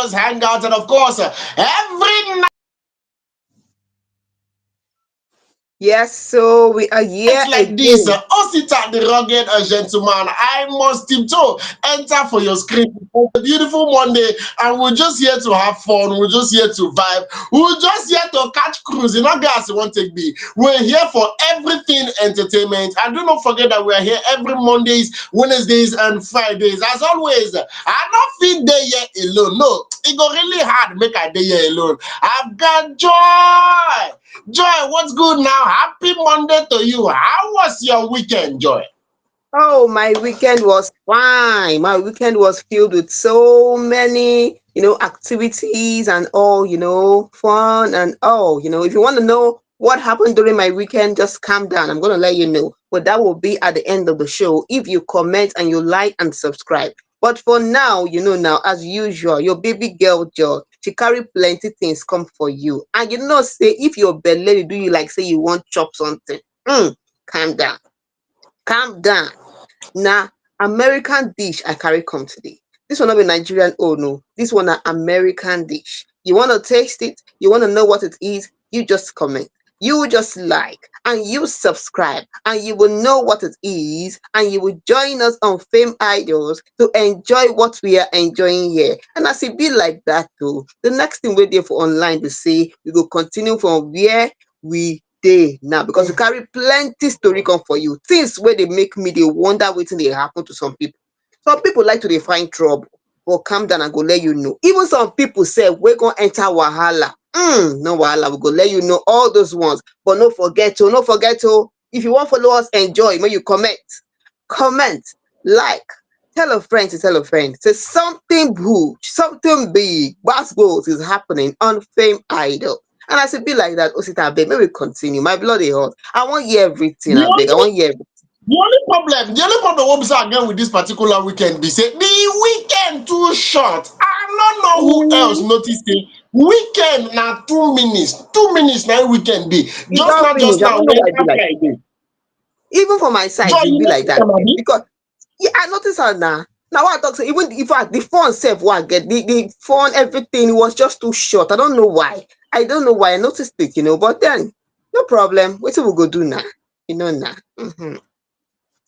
FameIdols Hangout, and of course, every night. Yes, so we are here It's like this, again. Osita the rugged gentleman. I must tiptoe enter for your screen. It's a beautiful Monday, and we're just here to have fun. We're just here to vibe. We're just here to catch cruise. You know, guys, you won't take me. We're here for everything entertainment. And do not forget that we are here every Mondays, Wednesdays, and Fridays. As always, I don't feel day here alone. No, it go really hard make a day here alone. I've got joy. Joy, what's good now? Happy Monday to you. How was your weekend, Joy? Oh, my weekend was fine. My weekend was filled with so many, activities and all, fun and all. If you want to know what happened during my weekend, just calm down. I'm going to let you know. But that will be at the end of the show if you comment and you like and subscribe. But for now, now, as usual, your baby girl, Joy, she carry plenty things come for you. And say, if your belly do you like, say you want chop something, calm down. Calm down. Now, American dish I carry come today. This one not be Nigerian. Oh no, this one a American dish. You want to taste it? You want to know what it is? You just comment. You just like and you subscribe, and you will know what it is, and you will join us on Fame Idols to enjoy what we are enjoying here. And as it be like that too, the next thing we're there for online to say we will continue from where we dey now, because we carry plenty story come for you, things where they make me dey wonder wetin dey happen to some people. Some people like to dey find trouble, but calm down, I go let you know. Even some people say we gonna enter wahala. No wahala, we go let you know all those ones. But no forget to, if you want follow us enjoy, when you comment, like, tell a friend to tell a friend, say something huge, something big, basketballs is happening on Fame Idol. And as it be like that, Osita, babe, maybe continue. My blood is hot. I want hear everything, The I beg. I only want hear everything. the only problem what we again with this particular weekend be say the weekend too short. I don't know who else Mm, noticed it. Weekend na 2 minutes. 2 minutes now weekend be. it don't Just finish. I now don't know we why it be enter like. Friday. Even for my side, Joy, it you be like notice that. am abi? Because yeah, I notice her now. Now what I talk say, even if the phone self what I get, the phone, everything was just too short. I don't know why. I don't know why I noticed it, but then no problem. What we go do now? Now. What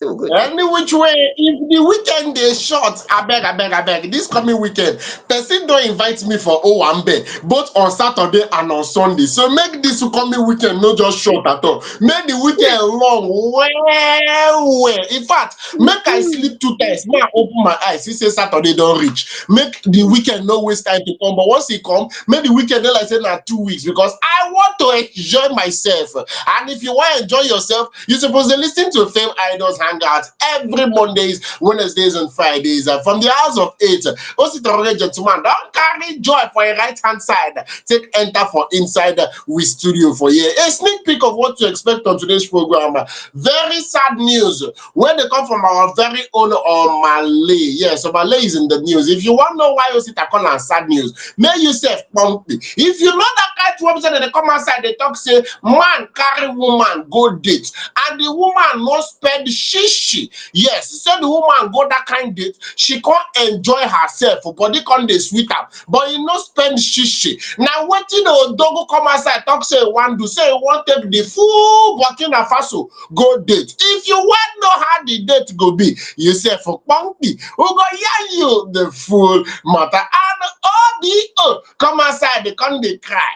we go do? Any which way, if the weekend dey short, abeg, this coming weekend, person don invite me for Owambe, both on Saturday and on Sunday. So make this coming weekend no just short at all. Make the weekend long, well. In fact, make I sleep 2 times. Make I open my eyes. See say Saturday don reach. Make the weekend no waste time to come. But once e come, make the weekend dey like say na 2 weeks, because I want to enjoy myself. And if you want to enjoy yourself, you suppose to listen to Fame Idols Hangout every Mondays, Wednesdays, and Fridays from the hours of 8. Osita gentleman, don't carry joy for your right hand side. Take enter for inside with studio for you. A sneak peek of what to expect on today's program. Very sad news when they come from our very own Malay. Yes, Malay is in the news. If you want to know why Osita call on sad news, may you say pumpy. If you know that kind of website that they come outside, they talk say man carry woman go date, and the woman no spend shishi. Yes, so the woman go that kind date, she can't enjoy herself, body can't dey sweet am, but you no spend shishi. Now wetin the odogo come outside talk say one do, say one take the full Burkina Faso go date. If you want know how the date go be, you say for pumpy, who go yarn you the full matter, and all the come outside they come dey cry.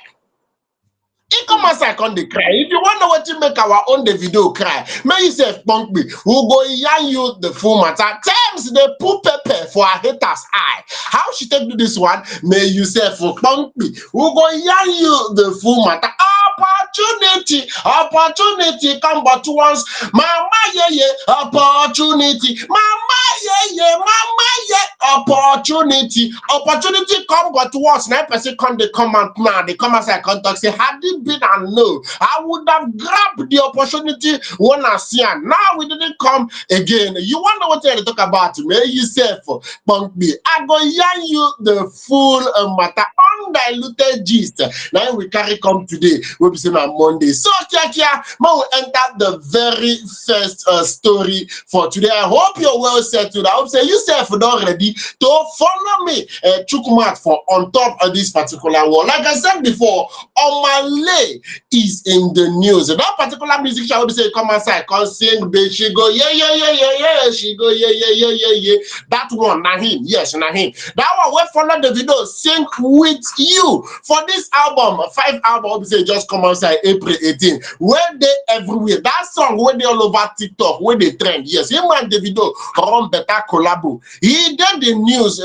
He come outside come dey cry. If you want know what to make our own the video cry, may you say punk me. We go yarn you the full matter. Tems they put pepper for our haters eye. How she take do this one? May you say for punk me. We go yarn you the full matter. Opportunity come but once. Mama yeah, opportunity. Mama yeah, opportunity come but once. Now person come they come out now. They come outside come talk say had it been and no, I would have grabbed the opportunity when I see her. Now we didn't come again. You wonder what they talk about? May you say for punk me. I go yarn you the full matter on undiluted gist. Now we carry come today. We'll be saying on Monday. So Kia, man will enter the very first story for today. I hope you're well settled. I hope say you self not ready to follow me. Chukumat for on top of this particular one. Like I said before, Omah is in the news. That particular music shall be say come outside, come sing, babe, she go yeah yeah yeah yeah yeah, she go yeah yeah yeah yeah yeah. That one, na him, yes, na him. That one we follow the video, sing with you for this album. 5 album, say just come outside April 18. Where they everywhere. That song where they all over TikTok, where they trend. Yes, him and Davido run better collabo. He did the news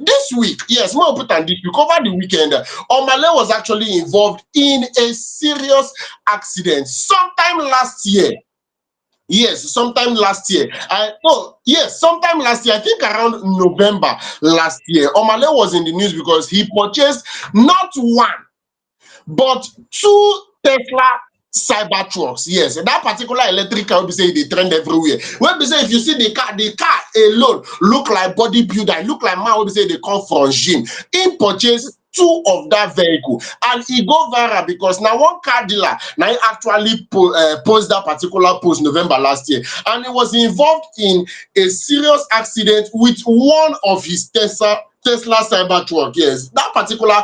this week. Yes, more put on this week. Over the weekend, Omah was actually involved in a serious accident sometime last year. Yes, sometime last year. Sometime last year. I think around November last year. Omah was in the news because he purchased not one but 2 Tesla Cybertrucks. Yes, that particular electric car will be saying they trend everywhere. When we say if you see the car alone look like bodybuilder, look like man will be say they come from gym. He purchased 2 of that vehicle and he go viral because now one car dealer now he actually post that particular post November last year, and he was involved in a serious accident with one of his Tesla Cybertruck. Yes, that particular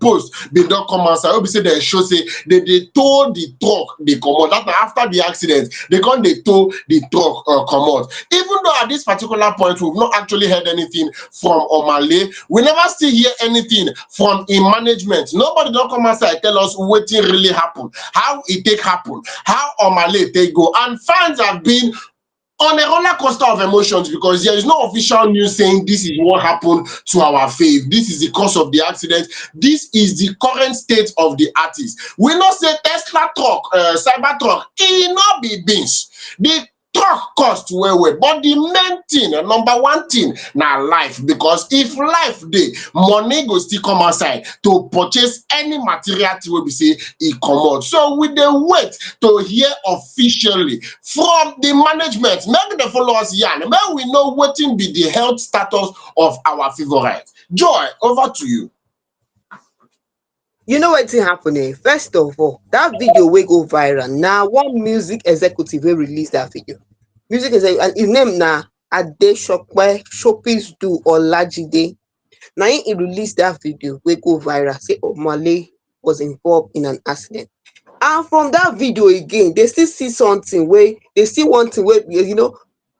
post they don't come outside. We say they show say they tow the truck they come out. That after the accident they come they tow the truck come out. Even though at this particular point we've not actually heard anything from Omah, we never still hear anything from in management. Nobody don't come outside tell us what really happened, how it take happen, how Omah take go, and fans have been on a roller coaster of emotions because there is no official news saying this is what happened to our fave. This is the cause of the accident. This is the current state of the artist. We know say Tesla truck, Cybertruck, it not be beans. The truck cost well, but the main thing, number one thing, now life. Because if life dey, money go still come outside to purchase any material thing wey be say e comot. So we dey wait to hear officially from the management. Make dem follow us yarn, make we know wetin be the health status of our favorite. Joy, over to you. You know wetin happen eh? First of all, that video wey go viral na one music executive wey release that video. Music executive, and his name na Adesokpe Shopizdu Olajide. Na him he release that video wey go viral say Omah was involved in an accident. And from that video again, they still see something wey they see one thing wey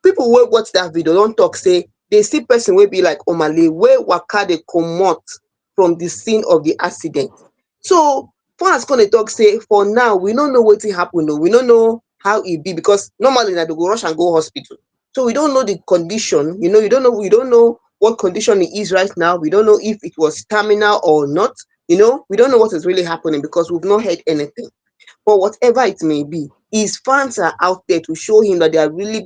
people wey watch that video don talk say they see person wey be like Omah wey waka dey comot from the scene of the accident. So fans come dey talk say for now we no know wetin happen o, we no know how e be because normally na they go rush and go hospital. So we don't know the condition, we don't know what condition he is right now. We don't know if it was terminal or not. We don't know what is really happening because we've not heard anything. But whatever it may be, his fans are out there to show him that they are really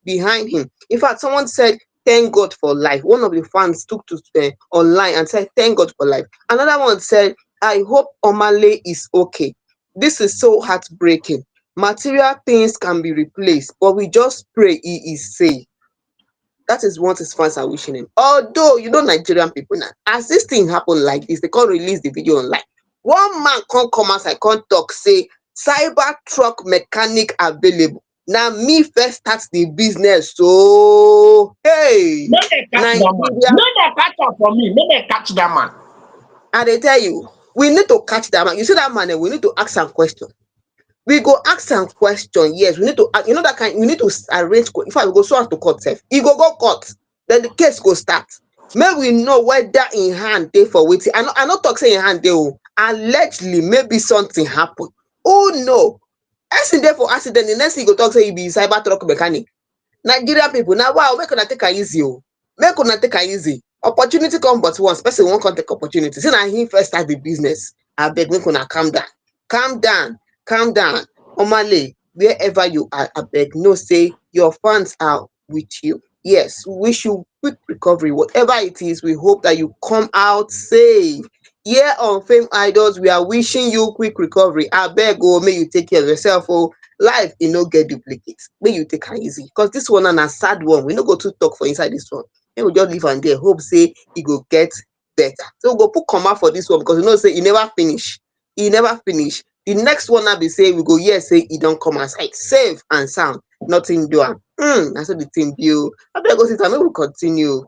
behind him. In fact, someone said, "Thank God for life." One of the fans took to online and said, "Thank God for life." Another one said, "I hope Omah is okay. This is so heartbreaking. Material things can be replaced, but we just pray he is safe." That is what his fans are wishing him. Although, Nigerian people now, as this thing happen like this, they can't release the video online. One man can't come outside, can't talk, say, Cybertruck mechanic available. Now, me first start the business. So, hey, Make dem catch that man. Nigeria, Make dem catch am for me. Make dem catch that man. and they tell you, we need to catch that man. You see that man, we need to ask some question. We go ask some question. Yes, we need to, that kind. We need to arrange. In fact, we go so as to court safe. He go court. Then the case go start. May we know whether in hand they for waiting. I not talk say in hand they will. Allegedly, maybe something happen. Oh no! Accident there for accident. The next thing you go talk say he be cyber truck mechanic. Nigerian people now, wow, make una take a easy. Oh, make una take a easy. Opportunity come but once. Person won't come take opportunity. See now he first start the business. I beg make una calm down. Calm down. Calm down. Omah, wherever you are, I beg, no say your fans are with you. Yes, we wish you quick recovery. Whatever it is, we hope that you come out safe. Here on Fame Idols, we are wishing you quick recovery. I beg, may you take care of yourself. Oh, life, no get duplicates. May you take it easy. Because this one and a sad one. We no go to talk for inside this one. May we just leave and there. Hope say he go get better. So go put comma for this one because you know say e never finish. E never finish. The next one now be say we go yes say e don't come aside. Safe and sound. Nothing do am. That's what the thing be o. Abeg go sit down make we continue.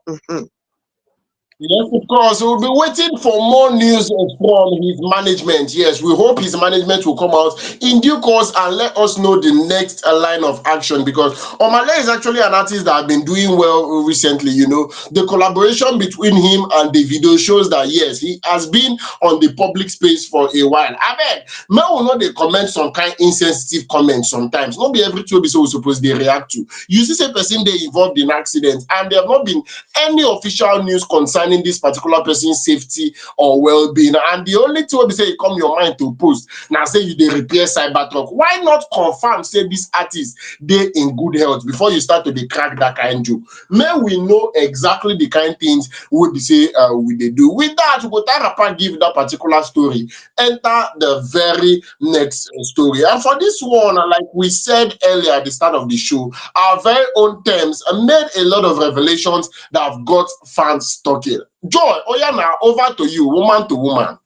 Yes, of course. We'll be waiting for more news from his management. Yes, we hope his management will come out in due course and let us know the next line of action because Omale is actually an artist that has been doing well recently. You know, the collaboration between him and Davido shows that yes, he has been on the public space for a while. I beg, men will not they comment some kind insensitive comments sometimes. Not be every two episodes we suppose they react to. You see, say person they involved in accidents and there have not been any official news concerning this particular person's safety or well-being. And the only thing wey be say e come your mind to post now say you dey repair Cybertruck. Why not confirm say this artist dey in good health before you start to dey crack that kind joke? May we know exactly the kind things wey be say we dey do. With that, we go tell Rapa give that particular story, enter the very next story. And for this one, like we said earlier at the start of the show, our very own Tems made a lot of revelations that have got fans talking. Joy, oh yeah, now over to you, woman to woman.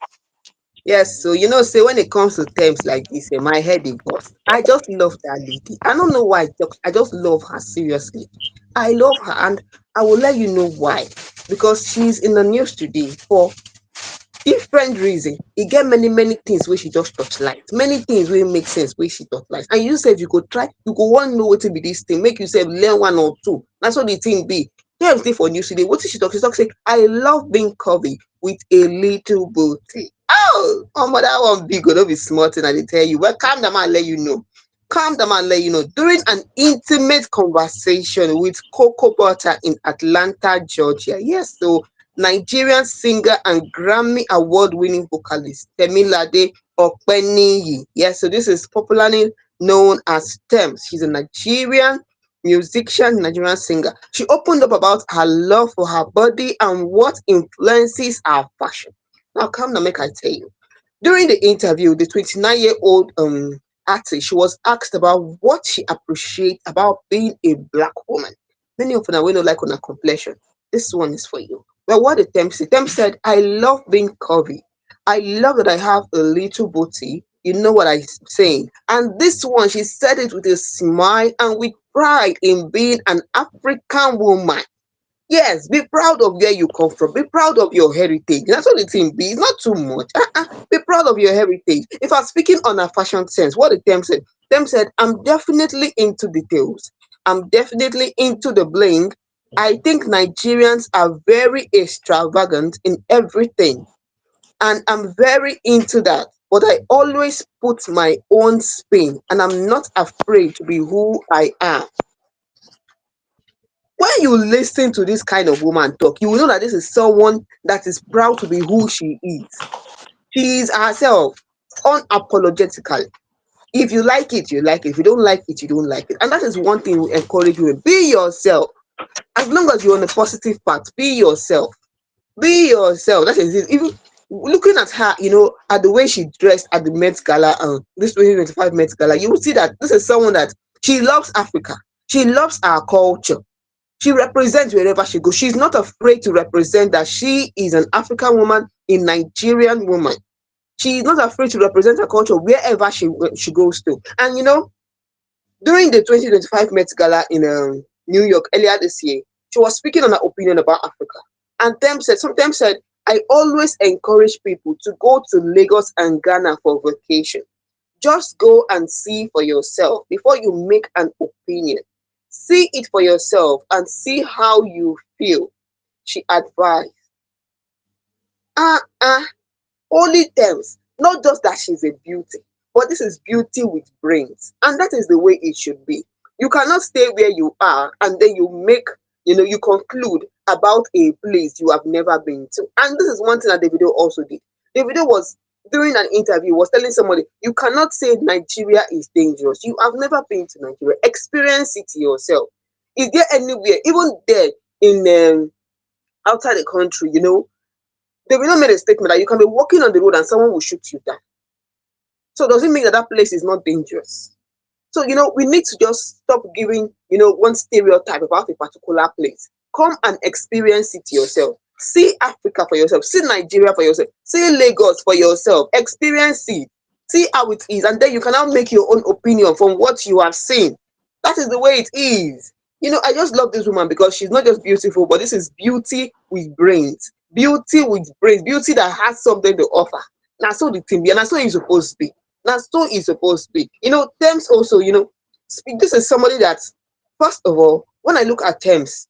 Yes, so you know, say when it comes to terms like this, my head is bust. I just love that lady. I don't know why. I just love her seriously. I love her, and I will let you know why. Because she's in the news today for different reason. E get many things wey she just torchlight, many things wey make sense wey she torchlight, and you sef you go try, you go wan know wetin be this thing, make you sef learn one or two. Na so the thing be. Here's dey for news today. Wetin she talk say I love being curvy with a little booty. Oh omo, that one big o, no be small thing I dey tell you. Well, calm down and let you know. Calm down and let you know. During an intimate conversation with Cocoa Butter in Atlanta, Georgia. Yes, so Nigerian singer and Grammy award-winning vocalist Temilade Openiyi. Yes, so this is popularly known as Tems. She's a Nigerian musician, Nigerian singer. She opened up about her love for her body and what influences her fashion. Now, come now, make I tell you. During the interview, the 29-year-old artist, she was asked about what she appreciates about being a black woman. Many of them we know like on a complexion. This one is for you. Well, what did Tem say? Tem said, I love being curvy. I love that I have a little booty. You know what I'm saying. And this one, she said it with a smile and with pride in being an African woman. Yes, be proud of where you come from. Be proud of your heritage. That's what the thing be. It's not too much. Be proud of your heritage. If I'm speaking on a fashion sense, what the Tem said, I'm definitely into details. I'm definitely into the bling. I think Nigerians are very extravagant in everything, and I'm very into that. But I always put my own spin, and I'm not afraid to be who I am. When you listen to this kind of woman talk, you will know that this is someone that is proud to be who she is. She is herself unapologetically. If you like it, you like it. If you don't like it, you don't like it. And that is one thing we encourage you. Be yourself. As long as you're on a positive path, be yourself. Be yourself. That is it. Even looking at her, at the way she dressed at the Met Gala, this 2025 Met Gala, you will see that this is someone that she loves Africa. She loves our culture. She represents wherever she goes. She's not afraid to represent that she is an African woman, a Nigerian woman. She is not afraid to represent her culture wherever she goes to. And during the 2025 Met Gala in New York earlier this year, she was speaking on her opinion about Africa. And sometimes said, I always encourage people to go to Lagos and Ghana for vacation. Just go and see for yourself before you make an opinion. See it for yourself and see how you feel, she advised. Ah, ah, only terms, not just that she's a beauty, but this is beauty with brains. And that is the way it should be. You cannot stay where you are and then you conclude about a place you have never been to. And this is one thing that Davido also did. Davido was during an interview was telling somebody, you cannot say Nigeria is dangerous. You have never been to Nigeria. Experience it yourself. Is there anywhere, even there in outside the country, Davido made a statement that you can be walking on the road and someone will shoot you down. So does it mean that that place is not dangerous? So, we need to just stop giving, one stereotype about a particular place. Come and experience it yourself. See Africa for yourself, see Nigeria for yourself, see Lagos for yourself, experience it, see how it is, and then you can now make your own opinion from what you have seen. That is the way it is. I just love this woman because she's not just beautiful, but this is beauty with brains. Beauty with brains. Beauty that has something to offer. Now, so the thing be, and that's so it's supposed to be. Now, so it's supposed to be. Thames also, this is somebody that, first of all, when I look at Thames,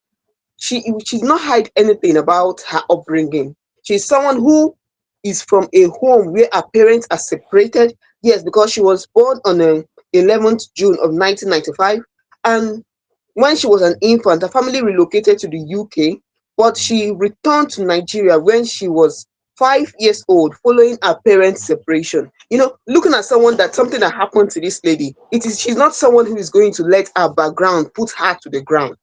she's not hide anything about her upbringing. She's someone who is from a home where her parents are separated. Yes, because she was born on the 11th June of 1995, and when she was an infant, her family relocated to the UK, but she returned to Nigeria when she was 5 years old following her parents' separation. Looking at someone that something that happened to this lady, she's not someone who is going to let her background put her to the ground.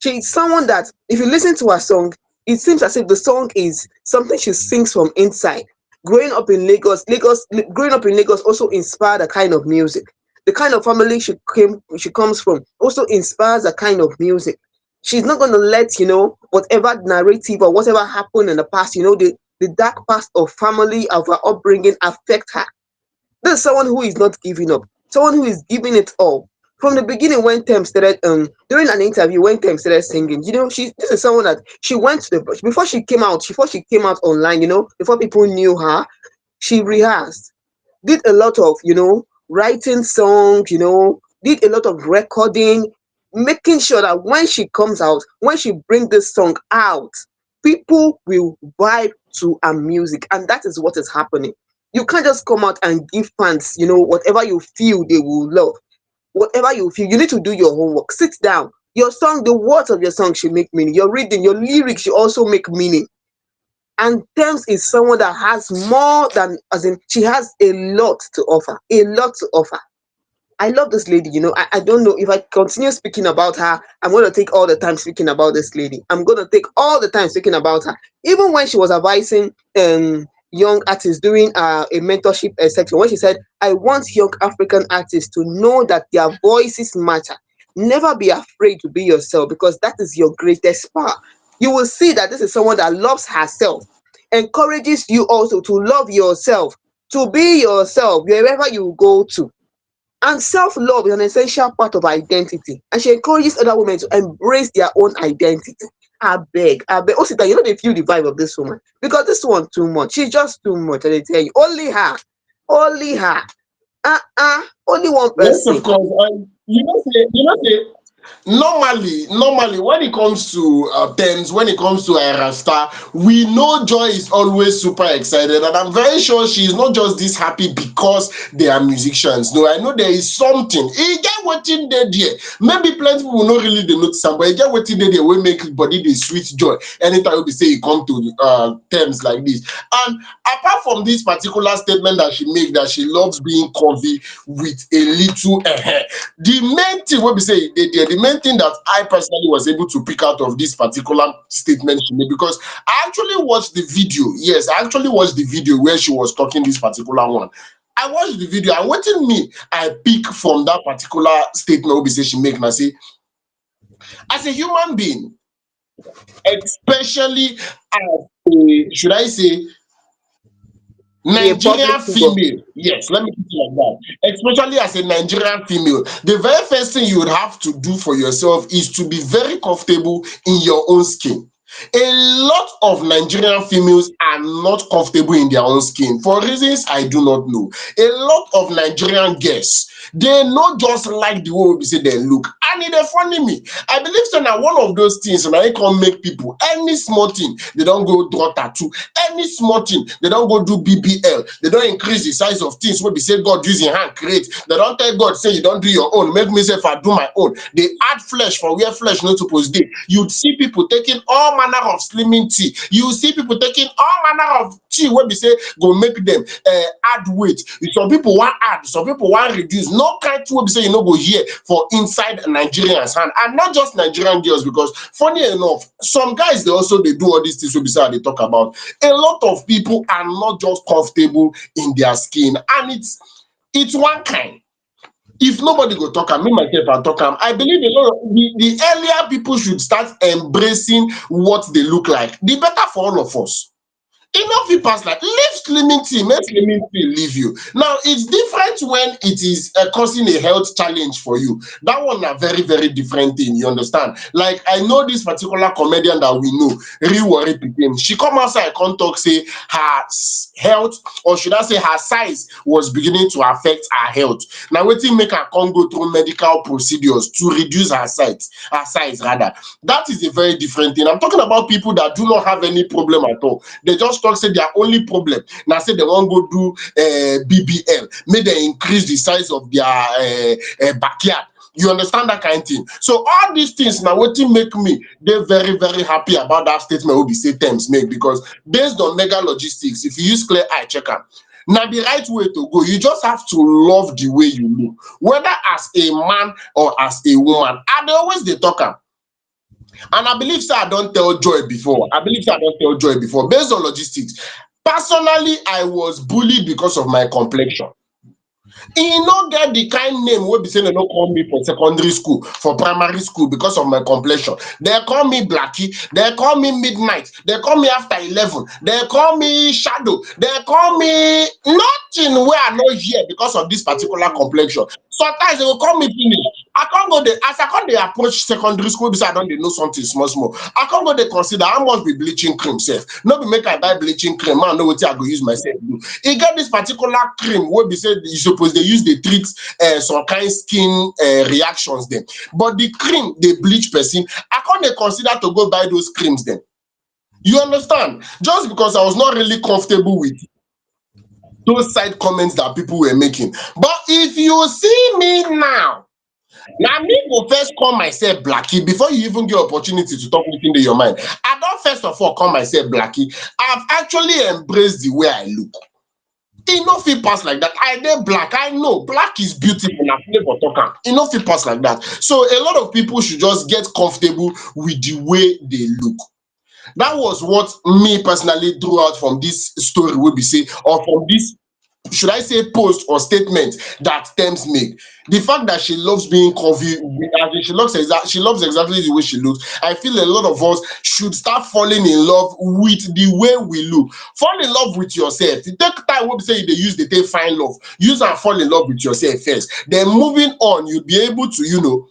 She's someone that, if you listen to her song, it seems as if the song is something she sings from inside. Growing up in Lagos also inspired a kind of music. The kind of family she comes from also inspires a kind of music. She's not going to let whatever narrative or whatever happened in the past, the dark past of family of her upbringing affect her. This is someone who is not giving up, someone who is giving it all. From the beginning, when Tem started, during an interview, when Tem started singing, this is someone that she went to the before she came out online, before people knew her, she rehearsed, did a lot of writing songs, did a lot of recording, making sure that when she comes out, when she brings this song out, people will vibe to her music, and that is what is happening. You can't just come out and give fans, whatever you feel they will love. Whatever you feel, you need to do your homework. Sit down. Your song, the words of your song should make meaning. Your reading, your lyrics should also make meaning. And Thames is someone that has more than, as in, she has a lot to offer. A lot to offer. I love this lady, I don't know if I continue speaking about her, I'm going to take all the time speaking about this lady. I'm going to take all the time speaking about her. Even when she was advising young artists doing a mentorship section, when she said, I want young African artists to know that their voices matter. Never be afraid to be yourself because that is your greatest power. You will see that this is someone that loves herself, encourages you also to love yourself, to be yourself wherever you go to. And self-love is an essential part of identity. And she encourages other women to embrace their own identity. I beg. Also, that they feel the vibe of this woman. Because this one too much. She's just too much. And they tell you, only her. Only her. Only one Yes, of person. course. And say, normally, when it comes to Thames, when it comes to Star, we know Joy is always super excited, and I'm very sure she is not just this happy because they are musicians. No, I know there is something. E get wetin dey there. Maybe plenty people no really dey notice am, but e get wetin dey there wey make body dey sweet Joy anytime we say e come to Thames like this. And apart from this particular statement that she make, that she loves being curvy with a little the main thing wey be say the main thing that I personally was able to pick out of this particular statement she made, because I actually watched the video. Yes, I actually watched the video where she was talking this particular one. I watched the video, and wetin me I pick from that particular statement wey be say she make, and I say, as a human being, especially as a, should I say, A public Nigerian figure. female, yes, let me put it like that. Especially as a Nigerian female, the very first thing you would have to do for yourself is to be very comfortable in your own skin. A lot of Nigerian females are not comfortable in their own skin for reasons I do not know. A lot of Nigerian girls, they not just like the way we say they look, and it dey funny me. I believe so now one of those things when I can make people any small thing they don't go draw tattoo, any small thing they don't go do BBL, they don't increase the size of things wey be say God use im hand create. They don't tell God say you don't do your own, make me say if I do my own. They add flesh for where flesh not supposed dey. You'd see people taking all manner of slimming tea. You see people taking all manner of tea wey be say go make them add weight. Some people want add, some people want reduce. No kind wey be say you no go hear for inside Nigerians hand, and not just Nigerian girls, because funny enough, some guys they also they do all these things wey be say they talk about. A lot of people are not just comfortable in their skin, and it's one kind. If nobody go talk am, me myself I talk am. I believe a lot of the earlier people should start embracing what they look like, the better for all of us. E no fit pass like leave slimming tea, make slimming tea leave you. Now it's different when it is causing a health challenge for you. That one na very very different thing, you understand. Like I know this particular comedian that we know, real worry pikin, she come outside come talk say her health, or should I say her size, was beginning to affect her health. Na wetin make her come go through medical procedures to reduce her size rather. That is a very different thing. I'm talking about people that do not have any problem at all. They just talk say their only problem na say they wan go do BBL, make dem increase the size of their backyard. You understand that kind of thing. So all these things na wetin make me dey very very happy about that statement wey be say Tems make, because based on mega logistics, if you use clear eye check am, na the right way to go. You just have to love the way you look, whether as a man or as a woman. I dey always dey talk am. And I believe say I don tell Joy before. I believe say I don tell Joy before. Based on logistics, personally, I was bullied because of my complexion. E no get the kind name wey be say dem no call me for secondary school, for primary school, because of my complexion. Dem call me Blackie, dem call me Midnight, dem call me After 11, dem call me Shadow, dem call me nothing wey I no hear because of this particular complexion. Sometimes they go call me finish. I can't go there as I can't dey approach secondary school, because I don dey know something small small. I can't go dey consider how much be bleaching cream sef. No be make I buy bleaching cream, man, know wetin I go use myself do. E get this particular cream wey be say you suppose dey use dey treat some kind skin reactions dem, but the cream dey bleach person. I can't dey consider to go buy those creams dem. You understand? Just because I was not really comfortable with those side comments that people were making. But if you see me now, na me go first call myself Blackie before you even get opportunity to talk wetin dey your mind. I don first of all call myself Blackie. I've actually embraced the way I look. E no fit pass like that. I dey black. I know black is beautiful. Na flavor talk am. E no fit pass like that. So a lot of people should just get comfortable with the way they look. That was what me personally drew out from this story wey be say, or from this, should I say, post or statement that Tems made. The fact that she loves being curvy, she loves exactly the way she looks. I feel a lot of us should start falling in love with the way we look. Fall in love with yourself. You take time wey be say you dey use dey take find love. Use and fall in love with yourself first. Then moving on, you'll be able to,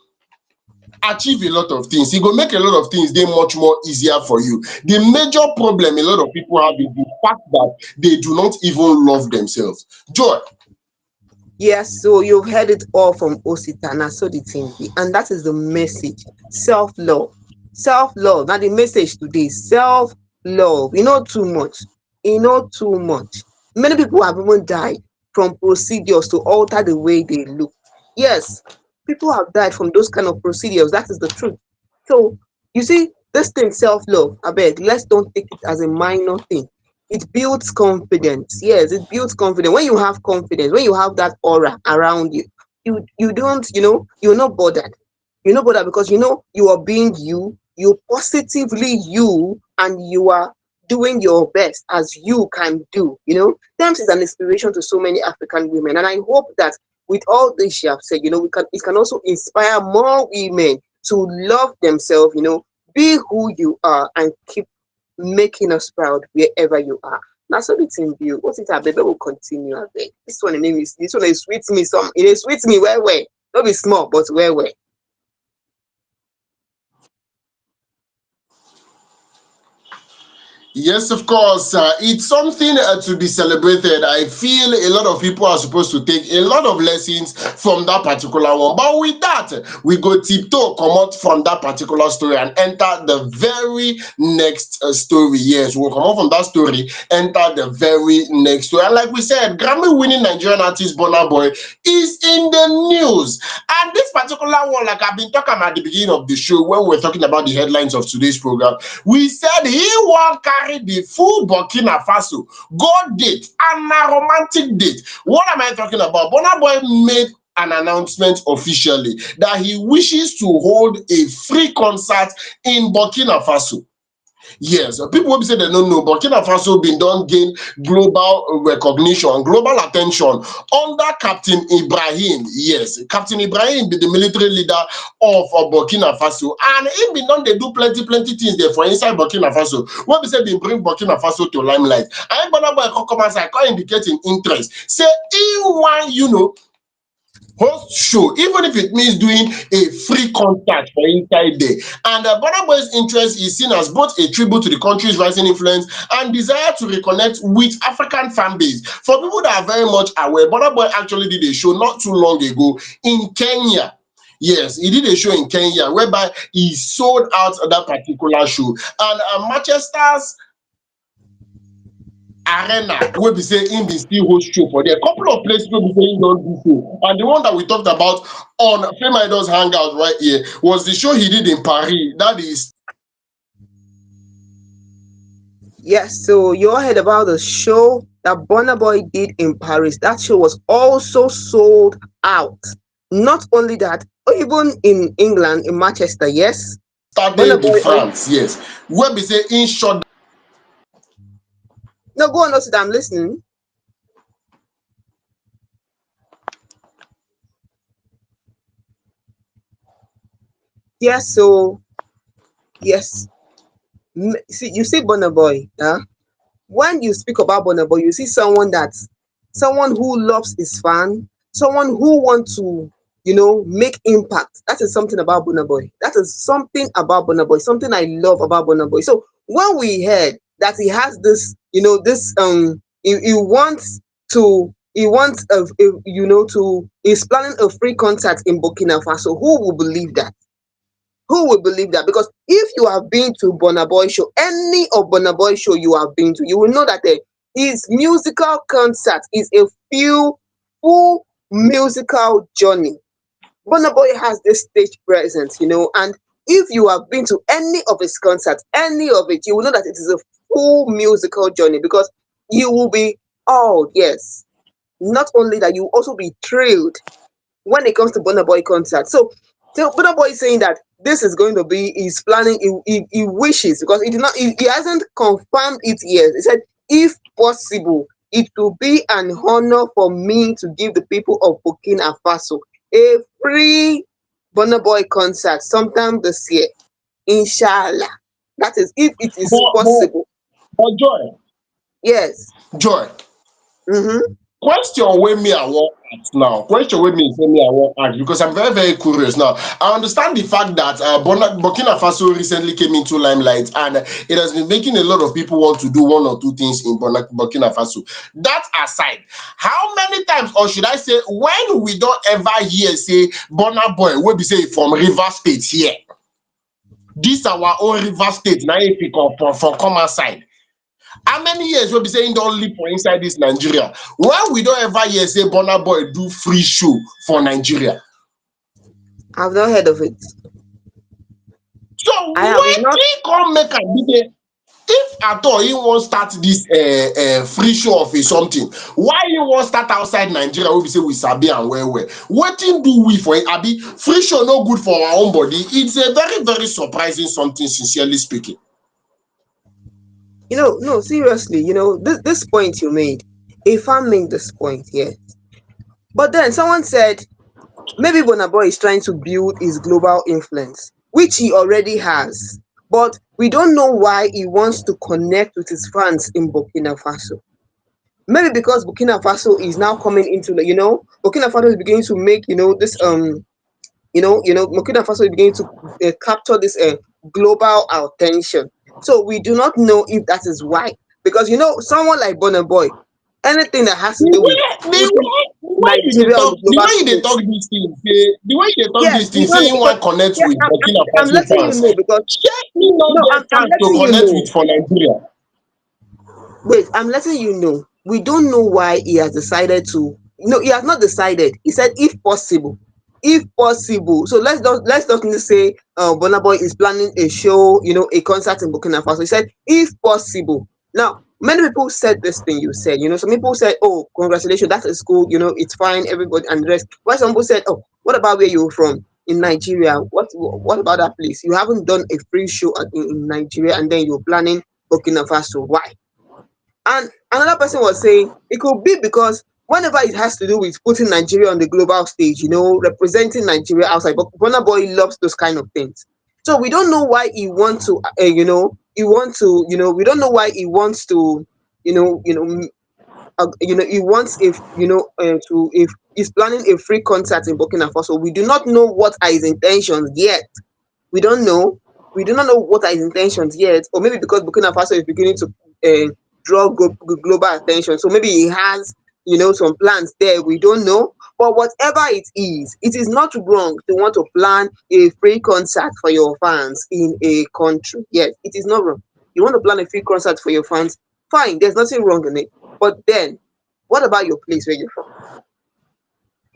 achieve a lot of things. E go make a lot of things dey much more easier for you. The major problem a lot of people have is the fact that they do not even love themselves. Joy. Yes, so you've heard it all from Osita, and so the thing be, and that is the message. Self-love. Self-love. Now the message today, self-love. You know too much. You know too much. Many people have even died from procedures to alter the way they look. Yes, people have died from those kind of procedures. That is the truth. So you see, this thing, self-love, I beg, let's don't take it as a minor thing. It builds confidence. Yes, it builds confidence. When you have confidence, when you have that aura around you, you don't, you're not bothered. You're not bothered because you are being you positively you, and you are doing your best as you can do. Tems is an inspiration to so many African women, and I hope that with all this you have said, it can also inspire more women to love themselves, be who you are, and keep making us proud wherever you are. Now, so it's in view. What it baby will continue. I beg. This one is sweet me some. It is sweet me where. Don't be small, but where. Yes, of course. It's something to be celebrated. I feel a lot of people are supposed to take a lot of lessons from that particular one. But with that, we go tiptoe, come out from that particular story and enter the very next story. Yes, we'll come out from that story, enter the very next story. And like we said, Grammy-winning Nigerian artist Burna Boy is in the news. And this particular one, like I've been talking about at the beginning of the show, when we were talking about the headlines of today's program, we said he won't carry the full Burkina Faso go date and a romantic date. What am I talking about? Burna Boy made an announcement officially that he wishes to hold a free concert in Burkina Faso. Yes, people will say they don't know. Burkina Faso been don't gain global recognition, global attention under Captain Ibrahim. Yes, Captain Ibrahim be the military leader of Burkina Faso, and he been done they do plenty things there for inside Burkina Faso. What we say been bring Burkina Faso to limelight. I Burna Boy come as I can indicating interest. Say he want host show, even if it means doing a free concert for inside there. And Burna Boy's interest is seen as both a tribute to the country's rising influence and desire to reconnect with African fan base. For people that are very much aware, Burna Boy actually did a show not too long ago in Kenya. Yes, he did a show in Kenya whereby he sold out that particular show. And Manchester's arena wey be say im bin still host show for there. A couple of places wey be say im don do show, and the one that we talked about on FameIdols Hangout right here was the show he did in Paris. That is Yes, so you all heard about the show that Burna Boy did in Paris. That show was also sold out. Not only that, even in England, in Manchester, yes, Burna Stade de Boy. France, yes, wey be say im shut. No, go on, Osita, I'm listening. Yes, so yes, see, you see Burna Boy, huh? When you speak about Burna Boy, you see someone who loves his fan, someone who wants to, make impact. That is something about Burna Boy. That is something about Burna Boy. Something I love about Burna Boy. So when we heard that he has this, this he wants to he's planning a free concert in Burkina Faso. Who will believe that? Who will believe that? Because if you have been to Burna Boy show, any of Burna Boy show you have been to, you will know that his musical concert is a full musical journey. Burna Boy has this stage presence, and if you have been to any of his concerts, any of it, you will know that it is a full musical journey because you will be, oh yes, not only that, you will also be thrilled when it comes to Burna Boy concert. So Burna Boy is saying that this is going to be he's planning, he wishes because he hasn't confirmed it yet. He said, if possible, it will be an honor for me to give the people of Burkina Faso a free Burna Boy concert sometime this year. Inshallah. That is if it is But but possible. but Joy, Yes. Joy, Mm-hmm. question wey me I wan ask now. Question wey me say me I wan ask because I'm very curious now. I understand the fact that Burkina Faso recently came into limelight and it has been making a lot of people want to do one or two things in Burkina Faso. That aside, how many times, or should I say, when we don't ever hear say Burna Boy wey be say from Rivers State here, this our own Rivers State na im pick up for come outside. How many years wey be say im don live for inside this Nigeria? Why we don't ever hear say Burna Boy do free show for Nigeria? I've not heard of it. So I have not. wetin come make am be say if at all he wan start this free show of a something, why he wan start outside Nigeria wey be say we sabi am well? Wetin do we for it? Abi free show no good for our own body? It's a very surprising something, sincerely speaking. No, seriously, this point you made, a fan made this point, yes. But then someone said maybe Burna Boy is trying to build his global influence, which he already has. But we don't know why he wants to connect with his fans in Burkina Faso. Maybe because Burkina Faso is now coming into Burkina Faso is beginning to make this Burkina Faso is beginning to capture this global attention. So we do not know if that is why. Because someone like Burna Boy, anything that has to The do with way the putting way the way you dey Nigeria on talk the the global way you dey stage. talk dis thing say the way you dey talk Yes, dis we thing don't say know im because wan connect yeah, with Burkina I'm Faso letting you fans, know because shey im no no, get I'm fans to letting you connect with know. for Nigeria? Wait, I'm letting you know. We don't know why he has decided to. No, he has not decided. He said, if possible, if possible. So let's not say Burna Boy is planning a show, a concert in Burkina Faso. He said, if possible. Now, many people said this thing you said. Some people said, oh, congratulations, that is cool. It's fine, everybody and the rest. Why some people said, oh, what about where you're from? in Nigeria. What about that place? You haven't done a free show in Nigeria, and then you're planning Burkina Faso. Why? And another person was saying it could be because whenever it has to do with putting Nigeria on the global stage, representing Nigeria outside, but Burna Boy loves those kind of things. So we don't know why he wants to, we don't know why he wants to, you know, you know, he wants if to if he's planning a free concert in Burkina Faso. We do not know what are his intentions yet. We don't know. We do not know what are his intentions yet, or maybe because Burkina Faso is beginning to draw global attention, so maybe he has some plans there. We don't know. But whatever it is not wrong to want to plan a free concert for your fans in a country. Yes, it is not wrong. You want to plan a free concert for your fans, fine. There's nothing wrong in it. But then, what about your place where you're from?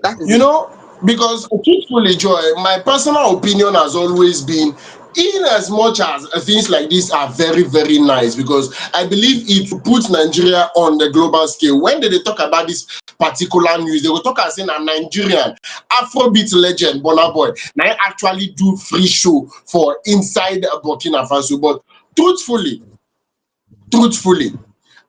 That is You it. know, because truthfully, Joy, my personal opinion has always been, in as much as things like this are very, very nice, because I believe it will put Nigeria on the global scale. When they talk about this particular news, they will talk as in a Nigerian Afrobeat legend, Burna Boy. Now, I actually do free show for inside Burkina Faso. But truthfully, truthfully,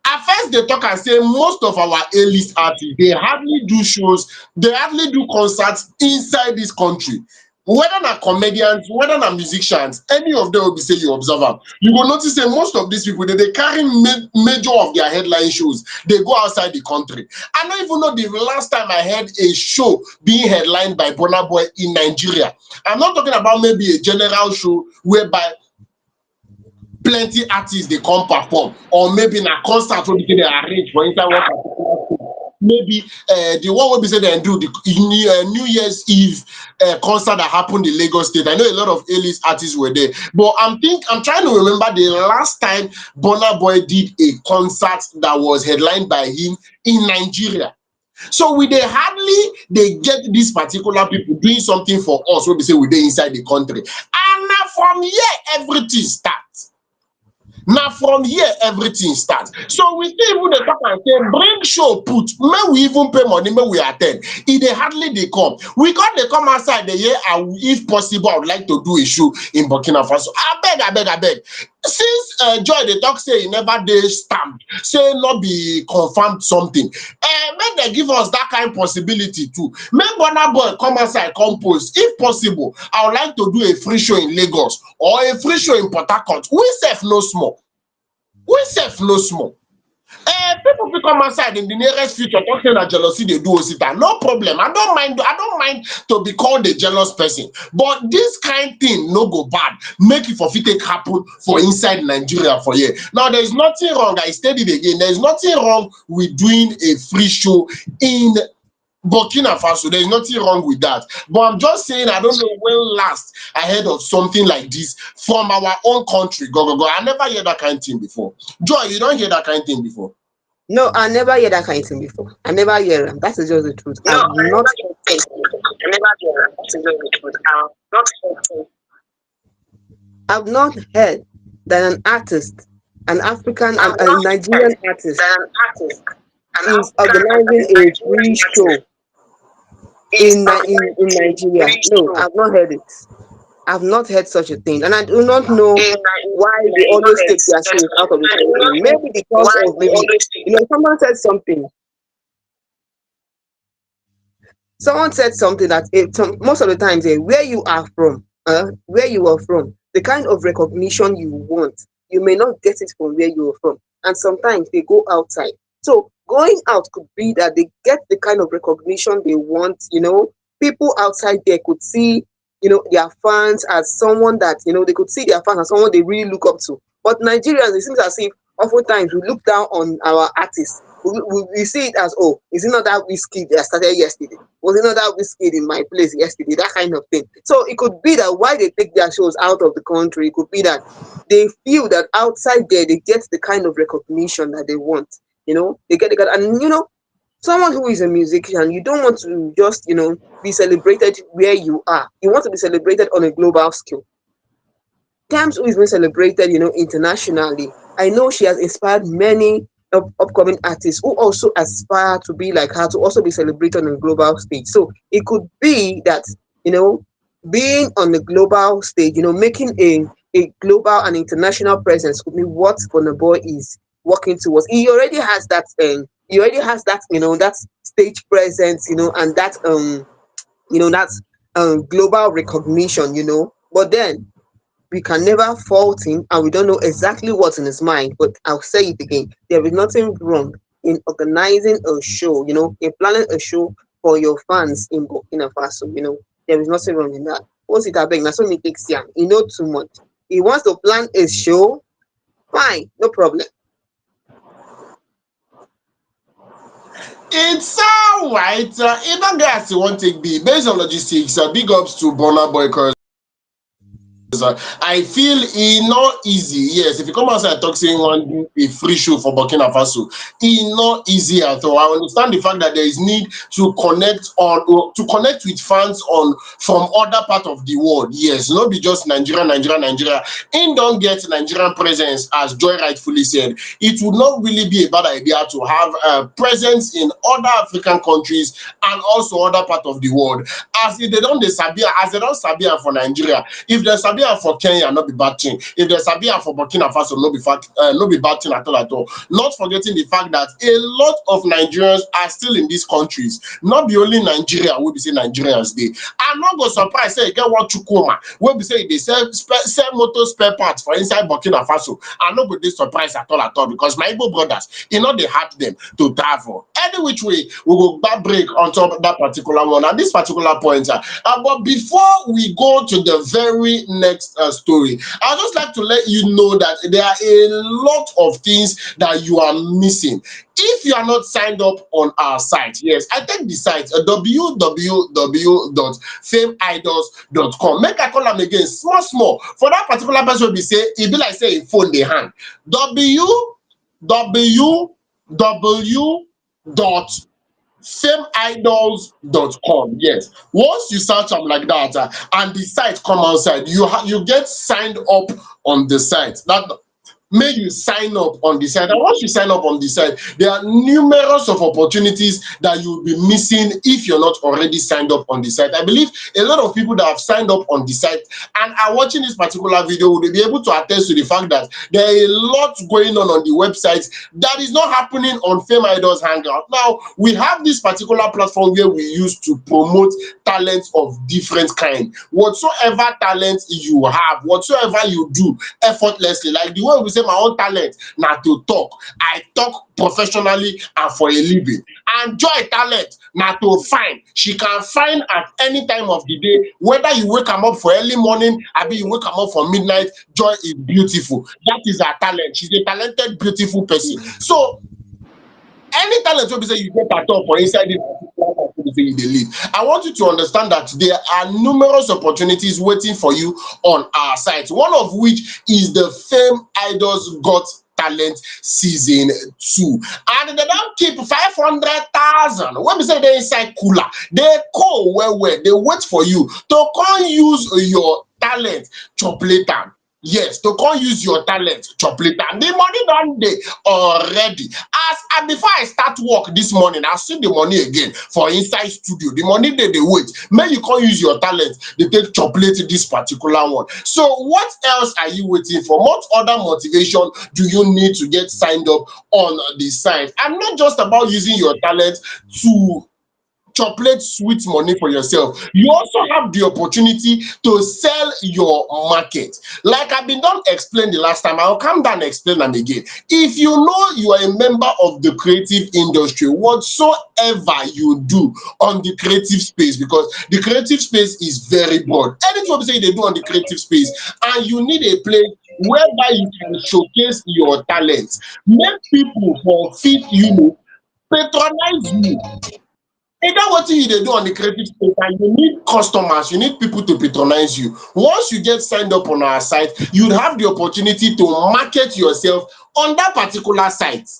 at first they talk and say most of our A-list artists, they hardly do shows, they hardly do concerts inside this country. Whether na comedians, whether na musicians, any of them will be say you observe am. You will notice say most of these people they carry major of their headline shows. They go outside the country. I don't even know the last time I heard a show being headlined by Burna Boy in Nigeria. I'm not talking about maybe a general show whereby plenty artists they come perform, or maybe in a concert wey be say they arrange for inside one particular state. Maybe the one wey be say dem do the New Year's Eve concert that happened in Lagos State. I know a lot of A-list artists were there, but I'm trying to remember the last time Burna Boy did a concert that was headlined by him in Nigeria. So we dey hardly they get these particular people doing something for us wey be say we dey inside the country, and na from here everything starts. Now from here everything starts. So we still even dey talk and say bring show put, may we even pay money, may we attend. E dey hardly dey come. We come dey come outside the year, and if possible I would like to do a show in Burkina Faso. Abeg. Since Joy dey talk say e never dey stamped, say not be confirmed something, make dem give us that kind possibility too. Make Burna Boy come outside come post. If possible, I would like to do a free show in Lagos or a free show in Port Harcourt. We sef no small. We sef no small. People fit come outside in the nearest future talk say na jealousy dey do Osita. No problem. I don't mind to be called a jealous person. But this kind thing no go bad. Make it for fit take happen for inside Nigeria for here. Now there is nothing wrong. I said it again. There is nothing wrong with doing a free show in Burkina Faso. There is nothing wrong with that. But I'm just saying I don't know when last I heard of something like this from our own country. Go. I never heard that kind of thing before. Joy, you don't hear that kind of thing before. No, I never heard that kind of thing before. I never hear them. That is just the truth. No, I've I not never heard things. I never heard that. That is just the truth. Not heard things. I've not heard that an artist, an African, I've a not Nigerian heard artist that an artist, an is African and organizing a a Nigerian free show artist is in organizing a Nigeria. free No, show I've not heard it. I've not heard such a thing, and I do not know in why Nigeria. they You know, always take their shows out of the I do country. not know Maybe because why of they maybe always take. someone said something. Someone said something that most of the times where you are from, where you are from, the kind of recognition you want, you may not get it from where you are from, and sometimes they go outside. So going out could be that they get the kind of recognition they want. People outside there could see their fans as someone that they could see their fans as someone they really look up to. But Nigerians, it seems as if oftentimes we look down on our artists. We see it as, oh, is it not that whiskey that started yesterday? Was it not that whiskey in my place yesterday? That kind of thing. So it could be that why they take their shows out of the country, it could be that they feel that outside there they get the kind of recognition that they want. They get and someone who is a musician, you don't want to just be celebrated where you are. You want to be celebrated on a global scale. Tems, who is being celebrated, internationally. I know she has inspired many upcoming artists who also aspire to be like her, to also be celebrated on a global stage. So it could be that, being on the global stage, making a global and international presence could be what Burna Boy is working towards. He already has that, that stage presence, and that global recognition, But then we can never fault him, and we don't know exactly what's in his mind. But I'll say it again: there is nothing wrong in organizing a show, in planning a show for your fans in Burkina Faso. There is nothing wrong in that. What's it abeg? Now, so me takes young. He know too much. He wants to plan a show. Fine, no problem. It's alright. If that guy still want take be based on logistics, big ups to Burna Boy. I feel it not easy. Yes, if you come outside talk saying one do a free show for Burkina Faso, it not easy at all. I understand the fact that there is need to connect on or to connect with fans on from other part of the world. Yes, not be just Nigeria. In don't get Nigerian presence, as Joy rightfully said. It would not really be a bad idea to have a presence in other African countries and also other part of the world. As if they don't they Sabia, as they don't Sabia for Nigeria. If there's Sabia for Kenya, not be bad thing. If there's Sabia for Burkina Faso, not be bad thing at all at all. Not forgetting the fact that a lot of Nigerians are still in these countries. Not be only Nigeria, we be say Nigerians dey. I'm not go surprise say you get one Chukuma, we be say they sell motor spare parts for inside Burkina Faso. I'm not go dey surprised at all because my Igbo brothers, they hurt them to travel. Any which way, we will back break on top of that particular one at this particular point. But before we go to the very next story, I'd just like to let you know that there are a lot of things that you are missing. If you are not signed up on our site, yes, I take the site www.fameidols.com. Make I call them again, small. For that particular person, will be say, it be like say a phone they hand. www dot fameidols.com. Yes, once you search them like that and the site come outside, you get signed up on the site. That make you sign up on the site, and once you sign up on the site, there are numerous of opportunities that you'll be missing if you're not already signed up on the site. I believe a lot of people that have signed up on the site and are watching this particular video will be able to attest to the fact that there are a lot going on the website that is not happening on FameIdols Hangout. Now, we have this particular platform where we use to promote talents of different kind. Whatsoever talent you have, whatsoever you do effortlessly, like the way we say my own talent now to talk. I talk professionally and for a living. And Joy talent now to find. She can find at any time of the day, whether you wake them up for early morning, or you wake them up for midnight. Joy is beautiful. That is her talent. She's a talented, beautiful person. So any talent will be say you get at all for inside this you live. I want you to understand that there are numerous opportunities waiting for you on our site. One of which is the Fame Idols Got Talent Season 2. And they don't keep 500,000. When we say they inside cooler, they call where they wait for you to come use your talent chocolate time. Yes, to come use your talent chocolate time. The money done dey already. As before I start work this morning, I see the money again for inside studio. The money they wait. May you can't use your talent. They take chocolate this particular one. So what else are you waiting for? What other motivation do you need to get signed up on the site? And not just about using your talent to chocolate sweet money for yourself. You also have the opportunity to sell your market. Like I've been done explain the last time, I'll come down and explain them again. If you know you are a member of the creative industry, whatsoever you do on the creative space, because the creative space is very broad. Anything you say they do on the creative space, and you need a place whereby you can showcase your talents, make people for fit you, patronize you. Either what you they do on the creative space, and you need customers, you need people to patronize you. Once you get signed up on our site, you'd have the opportunity to market yourself on that particular site.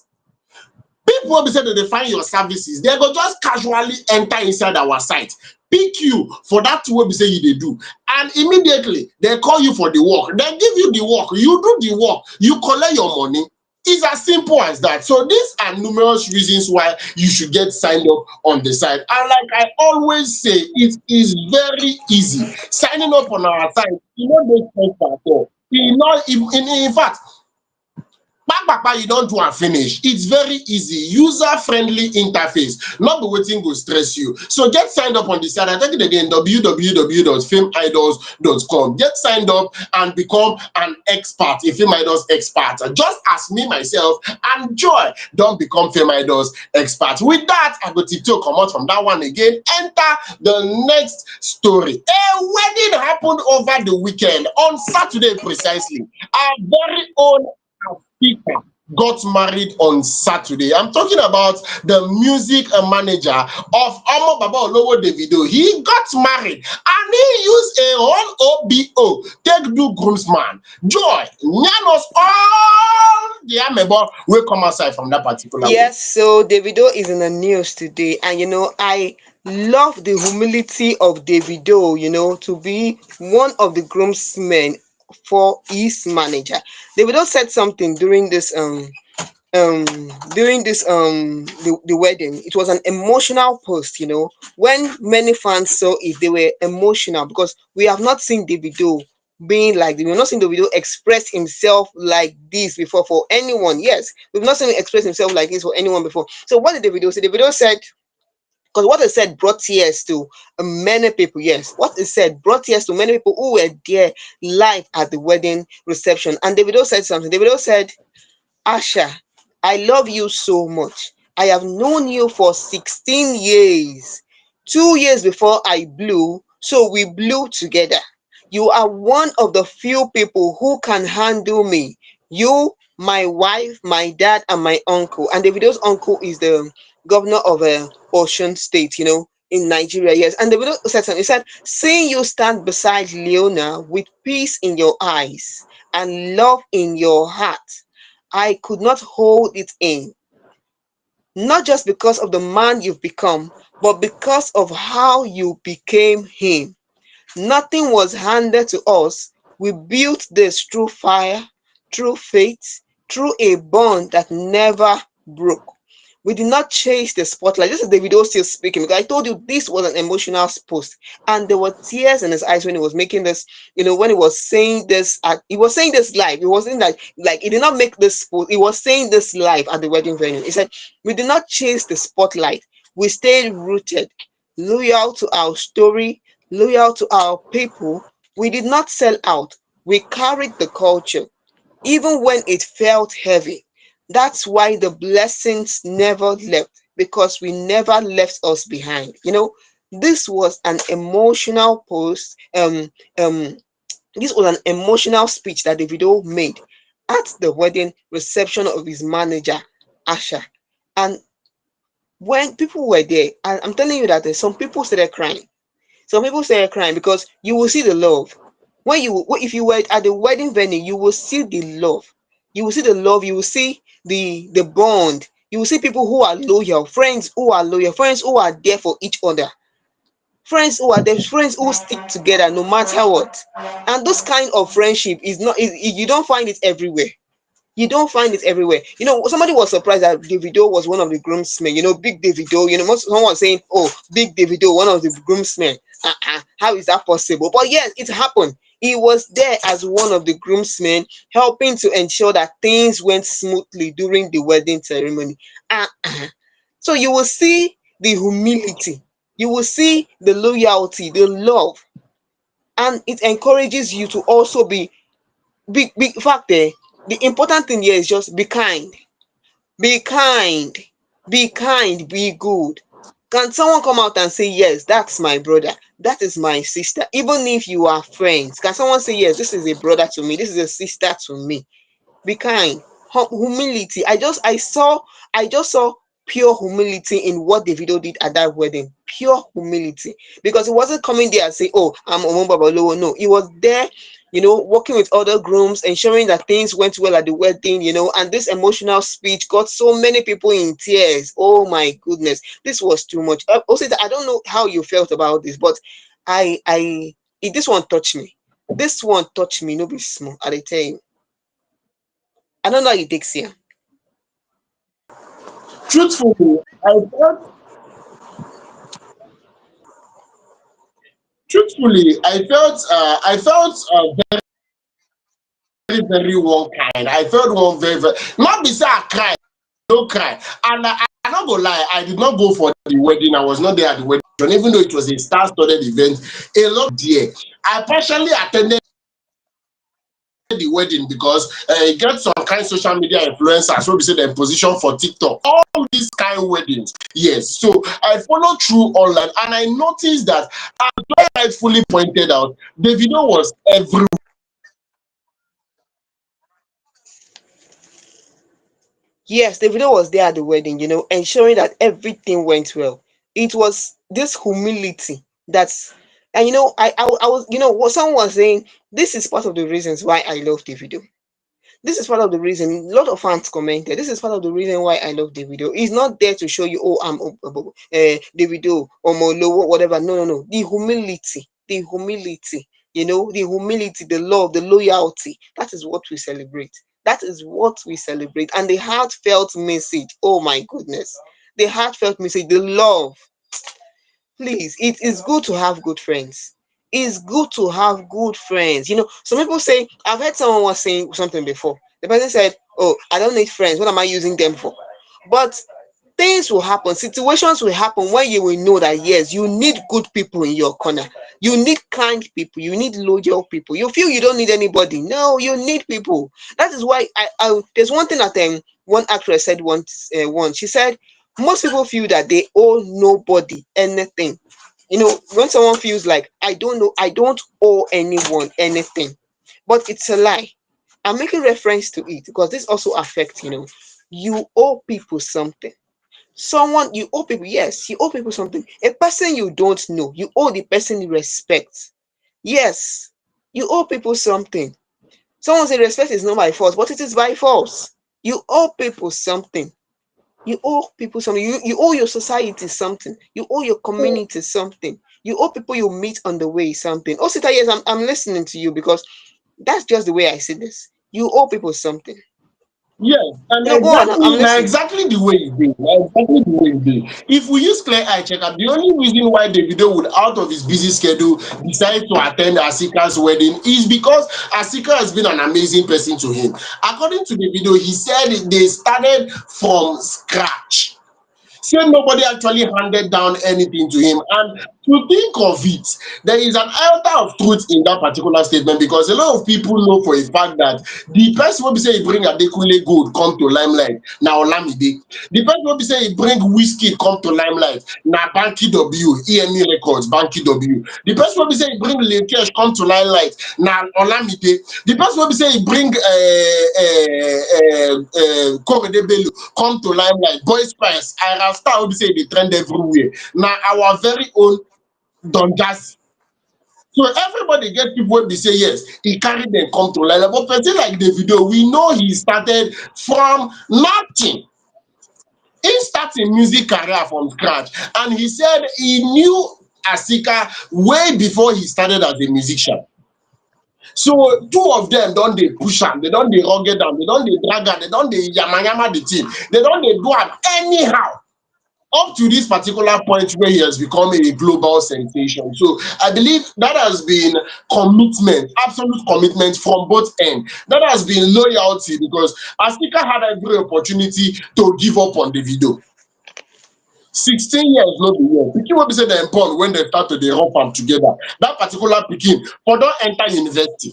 People will be saying that they find your services, they go just casually enter inside our site, pick you for that what we say you they do, and immediately they call you for the work. They give you the work, you do the work, you collect your money. It's as simple as that. So these are numerous reasons why you should get signed up on the site. And like I always say, it is very easy. Signing up on our site, you know, no stress at all. You know, in fact, kpakpa you don do am finish. It's very easy, user friendly interface, no be wetin go stress you. So get signed up on the site. I take it again, www.fameidols.com. Get signed up and become an expert, a Fame Idols expert, just as me myself and Joy don become Fame Idols expert. With that, I go tiptoe comot from that one again, enter the next story. A wedding happened over the weekend on Saturday precisely. Our very own Asika got married on Saturday. I'm talking about the music manager of Omah Baba Olowo Davido. He got married and he used a whole OBO take do groomsman. Joy, yarn us all the amebo will come outside from that particular wedding. Yes, so Davido is in the news today, and I love the humility of Davido, to be one of the groomsmen for his manager. Davido said something um during this the wedding. It was an emotional post. When many fans saw it, they were emotional because we have not seen Davido being like this. We've not seen Davido express himself like this before for anyone. Yes, we've not seen him express himself like this for anyone before. So what did Davido say? Davido said, because what he said brought tears to many people. Yes, what he said brought tears to many people who were there live at the wedding reception. And Davido said something. Davido said, Asha, I love you so much. I have known you for 16 years. 2 years before I blew, so we blew together. You are one of the few people who can handle me. You, my wife, my dad, and my uncle. And Davido's uncle is the governor of Ocean State, in Nigeria. Yes. And Davido said something. He said, seeing you stand beside Leona with peace in your eyes and love in your heart, I could not hold it in, not just because of the man you've become, but because of how you became him. Nothing was handed to us. We built this through fire, through faith, through a bond that never broke. We did not chase the spotlight. This is Davido still speaking, because I told you this was an emotional post, and there were tears in his eyes when he was making this. When he was saying this, he was saying this live. He wasn't like he did not make this post. He was saying this live at the wedding venue. He said, "We did not chase the spotlight. We stayed rooted, loyal to our story, loyal to our people. We did not sell out. We carried the culture, even when it felt heavy. That's why the blessings never left, because we never left us behind." This was an emotional post. This was an emotional speech that Davido made at the wedding reception of his manager, Asha. And when people were there, and I'm telling you that some people started crying. Some people started crying because you will see the love. If you were at the wedding venue, you will see the love. You will see the love. You will see the bond. You will see people who are loyal, friends who are loyal, friends who are there for each other, friends who are there, friends who stick together no matter what. And this kind of friendship is not. You don't find it everywhere. You don't find it everywhere. Somebody was surprised that Davido was one of the groomsmen. Big Davido. Someone was saying, "Oh, Big Davido, one of the groomsmen." How is that possible? But yes, it happened. He was there as one of the groomsmen, helping to ensure that things went smoothly during the wedding ceremony. So you will see the humility, you will see the loyalty, the love, and it encourages you to also be fact the important thing here is just be kind. Be kind. Be kind. Be good. Can someone come out and say, yes, that's my brother, that is my sister, even if you are friends? Can someone say, yes, this is a brother to me, this is a sister to me? Be kind. Humility. I just saw pure humility in what Davido did at that wedding. Pure humility. Because he wasn't coming there and say, "Oh, I'm Omah Babalowo." No, he was there, working with other grooms, ensuring that things went well at the wedding, and this emotional speech got so many people in tears. Oh my goodness. This was too much. Also, I don't know how you felt about this, but this one touched me. This one touched me, no be small. I tell you. I don't know how it takes here. truthfully, I felt very, very one kind. I felt one very, very, not be say I cry, no cry. And I not go lie, I did not go for the wedding. I was not there at the wedding, even though it was a star-studded event. A lot there. I partially attended the wedding because e get some kind social media influencers wey be say dem position for TikTok. All these kind weddings, yes. So I follow through online and I noticed that, as I rightfully pointed out, Davido was everywhere. Yes, the video was there at the wedding, ensuring that everything went well. It was this humility that's, and I was, what someone was saying, this is part of the reasons why I love the video. This is part of the reason. A lot of fans commented. This is part of the reason why I love the video. He's not there to show you, oh, I'm the video or Molo, whatever. No, no, no. The humility, the love, the loyalty. That is what we celebrate. That is what we celebrate. And the heartfelt message. Oh my goodness, the heartfelt message, the love. Please, it is good to have good friends. It's good to have good friends. Some people say, I've heard someone was saying something before. The person said, oh, I don't need friends. What am I using them for? But things will happen, situations will happen when you will know that yes, you need good people in your corner. You need kind people, you need loyal people. You feel you don't need anybody. No, you need people. That is why I there's one thing that one actress said once. She said most people feel that they owe nobody anything. When someone feels like I don't owe anyone anything, but it's a lie. I'm making reference to it because this also affects, you owe people something. Someone you owe people, yes, you owe people something. A person you don't know, you owe the person respect. Yes, you owe people something. Someone say respect is not by force, but it is by force. You owe people something. You owe people something. You owe your society something. You owe your community something. You owe people you meet on the way something. Oh, Sita, yes, I'm listening to you because that's just the way I see this. You owe people something. Yes, and Go on, I'm listening. exactly the way it is. Exactly the way it is. If we use clear eye checker, the only reason why Davido would, out of his busy schedule, decide to attend Asika's wedding is because Asika has been an amazing person to him. According to Davido, he said they started from scratch. Say nobody actually handed down anything to him. And to think of it, there is an iota of truth in that particular statement because a lot of people know for a fact that the person will be say he bring Adekunle Gold come to limelight now Olamide. The person will be say he bring whiskey come to limelight now Banky W, EME Records, Banky W. The person will be say he bring Lekesh come to limelight now Olamide. The person will be say he bring Korede Bello come to limelight. Boys Price, I Star will be say they trend everywhere. Now our very own Don Jazzy. So everybody get people wey be say yes, he carry them come to limelight. But person like Davido, we know he started from nothing. He started music career from scratch, and he said he knew Asika way before he started as a musician. So two of them don't they push am, they don't they rugged am, they don't they drag am, they don't they yama yama the thing, they don't they do am anyhow up to this particular point where he has become a global sensation. So I believe that has been commitment, absolute commitment from both ends. That has been loyalty because Asika had every opportunity to give up on the video. 16 years no be here. Pikin wey be say dem born when they start to dey romp am together. That particular pikin for don enter university.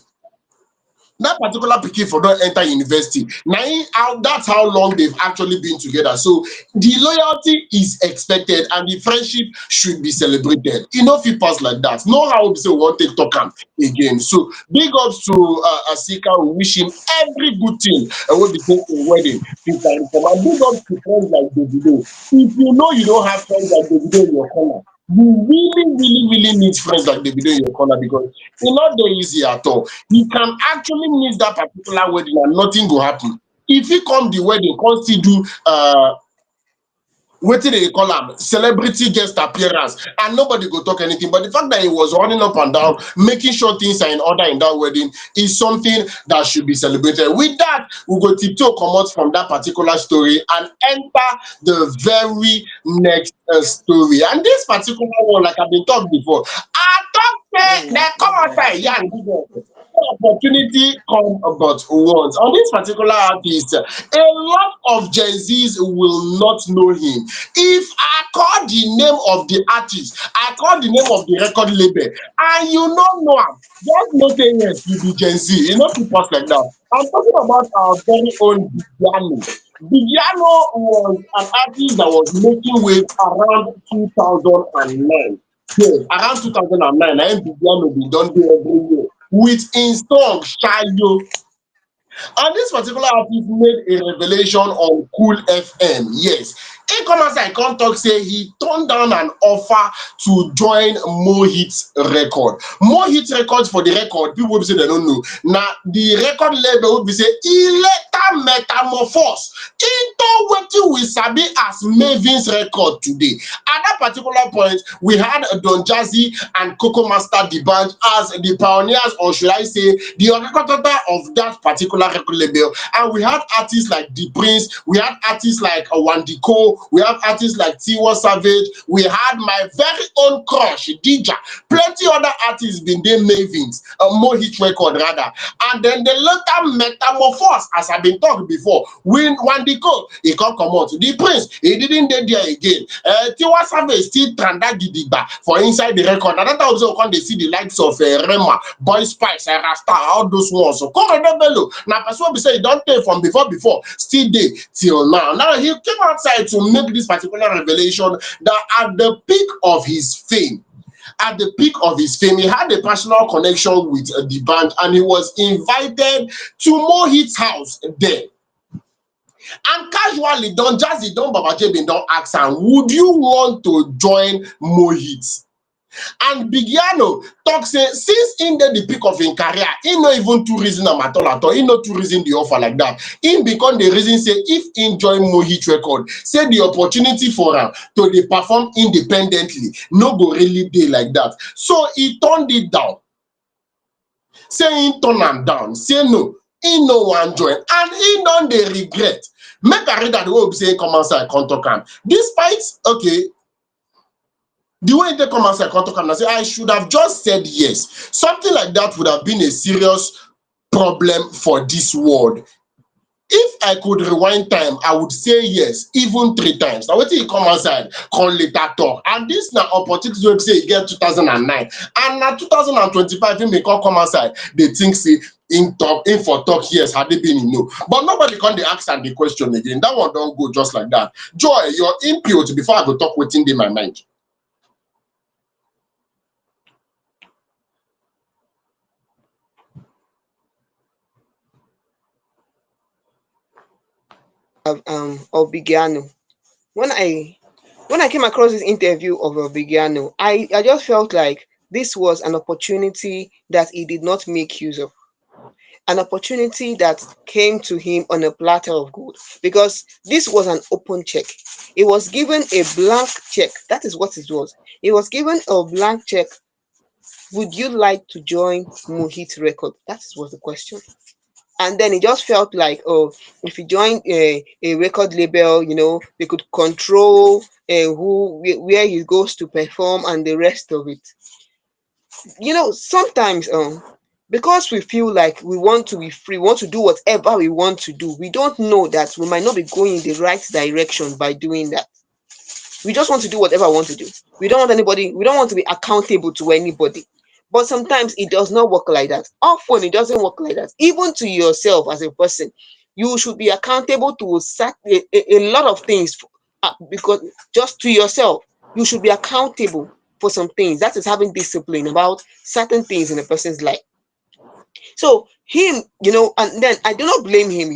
That particular pikin for don enter university. Na im how that's how long they've actually been together. So the loyalty is expected and the friendship should be celebrated. E no fit pass like that. No how we say we wan take talk am again. So big ups to Asika. We wish him every good thing wey be say im wedding fit carry come. And big ups to friends like Davido. If you know you don't have friends like Davido in your corner, you really, really, really need friends like Davido in your corner because it's not that easy at all. You can actually miss that particular wedding and nothing will happen. If he come the wedding, come still do what did they call him? Celebrity guest appearance, and nobody go talk anything. But the fact that he was running up and down, making sure things are in order in that wedding is something that should be celebrated. With that, we go tiptoe come out from that particular story and enter the very next story. And this particular one, like I've been talking before, I thought they come outside, yeah, and do that. Opportunity come about once. On this particular artist, a lot of Gen Zs will not know him. If I call the name of the artist, I call the name of the record label, and you don't know him, just know say yes, you be Gen Z. You know people like that. I'm talking about our very own Bigiano. Bigiano was an artist that was making waves around 2009. Yes, around 2009, I Bigiano be done do every year with in song Shayo. And this particular artist made a revelation on Cool FM. Yes. He come outside, come talk, say he turned down an offer to join Mohit's record. Mohit records for the record, people will say they don't know. Now, the record label will be say, he later metamorphose into what we sabi as Maven's record today. At that particular point, we had Don Jazzy and Coco Master the band as the pioneers, or should I say, the orchestrator of that particular record label. And we had artists like The Prince, we had artists like Wandiko, we have artists like Tiwa Savage, we had my very own crush, Dija, plenty other artists been there Mavins, more hit record rather. And then the later metamorphose, as I've been talking before, when Wandiko, he can't come out. The Prince, he didn't dey there again. Tiwa Savage still tranda gidigba for inside the record. And that also when they see the likes of Rema, Boy Spice, Rasta, all those ones. So Corridor Bello, now person will be say he don't take from before, still dey till now. Now he came outside to make this particular revelation that at the peak of his fame, he had a personal connection with the band, and he was invited to Mohit's house there. And casually, Don Jazzy, Don Babaje bin don ask am, would you want to join Mohit? And Bigiano talk say since in the peak of him career, he no even too reason am at all. He no too reason the offer like that. He become the reason say if he join Mohit record, say the opportunity for him to dey perform independently no go really dey like that. So he turned it down. Say he turn am down. Say no, he no wan join, and he don dey regret. Make I read that the way be say come outside come talk am. Despite okay. The way they come outside come talk am, I say I should have just said yes. Something like that would have been a serious problem for this world. If I could rewind time, I would say yes, even 3 times. Now, wetin he come outside, come later talk. And this na opportunity wey be say e get 2009. And na 2025, he may come outside, they think say in for talk, yes, had they been in no. But nobody come dey ask am the question again. That one don't go just like that. Joy, your input before I go talk wetin dey my mind. Of Bigiano. When I came across this interview of Bigiano, I just felt like this was an opportunity that he did not make use of. An opportunity that came to him on a platter of gold, because this was an open check. He was given a blank check. That is what it was. He was given a blank check. Would you like to join Mohit Record? That was the question. And then it just felt like, oh, if you join a record label, they could control where he goes to perform and the rest of it. Sometimes because we feel like we want to be free, we want to do whatever we want to do, we don't know that we might not be going in the right direction by doing that. We just want to do whatever we want to do. We don't want to be accountable to anybody. But sometimes it does not work like that. Often it doesn't work like that. Even to yourself as a person, you should be accountable to a lot of things, because just to yourself, you should be accountable for some things. That is having discipline about certain things in a person's life. So him, and then I do not blame him,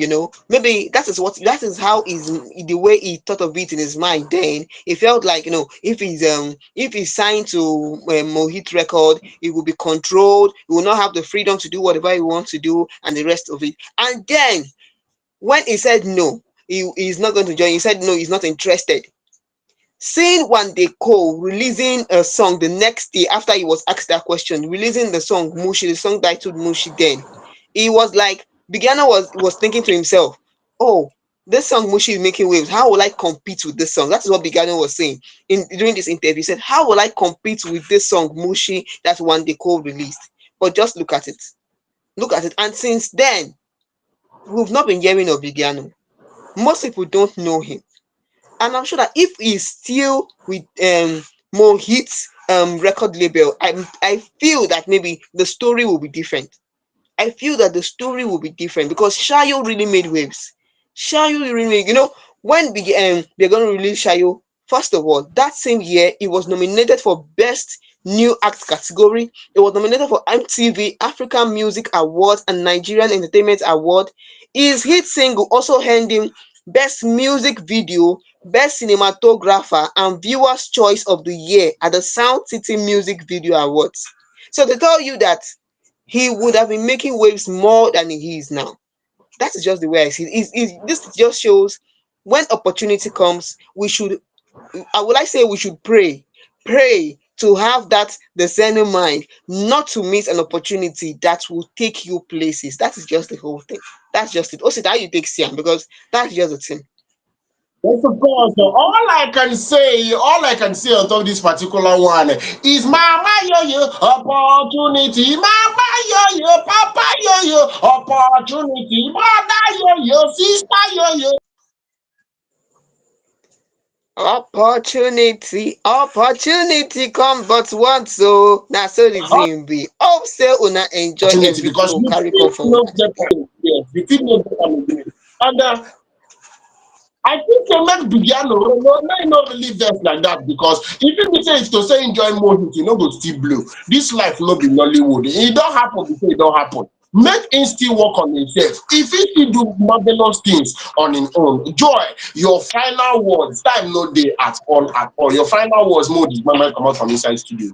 maybe that is how is the way he thought of it in his mind. Then he felt like, if he's signed to Mohit record, he will be controlled, he will not have the freedom to do whatever he wants to do and the rest of it. And then when he said no, he's not going to join, he said no, he's not interested. Seeing Wande Cole releasing a song the next day after he was asked that question, releasing the song Mushi, the song titled Mushi, then he was like, Bigiano was thinking to himself, oh, this song Mushi is making waves. How will I compete with this song? That is what Bigiano was saying in during this interview. He said, how will I compete with this song Mushi that Wande Cole released? But just look at it. Look at it. And since then, we've not been hearing of Bigiano. Most people don't know him. And I'm sure that if he's still with more hits record label, I feel that maybe the story will be different. I feel that the story will be different because Shayo really made waves. Shayo really made, when they're going to release Shayo, first of all, that same year, it was nominated for Best New Act category. It was nominated for MTV African Music Awards and Nigerian Entertainment Award. His hit single also earned him Best Music Video, Best Cinematographer, and Viewer's Choice of the Year at the Sound City Music Video Awards. So they tell you that he would have been making waves more than he is now. That is just the way I see it. This just shows when opportunity comes, we should, I would like say we should pray to have that discerning mind, not to miss an opportunity that will take you places. That is just the whole thing. That's just it. Also, that you take Siam because that's just the thing. Yes, of course. So all I can say on top of this particular one is Mama Yo Yo opportunity, Mama Yo Yo, Papa Yo Yo opportunity, Brother Yo Yo, Sister Yo Yo. Opportunity come but once, so na so the thing be. Hope say una enjoy Opportunity everything because we you carry come still for not una get today. yes, you still not get again. And I think they make Bigiano no really vex like that because even me say if to say enjoy more hit, you no go still blow. This life no be Nollywood. It don't happen before it don't happen. Make him still work on himself. If he still do marvelous things on his own, joy, your final words, time no day at all at all. Your final words, more this man come out from inside studio.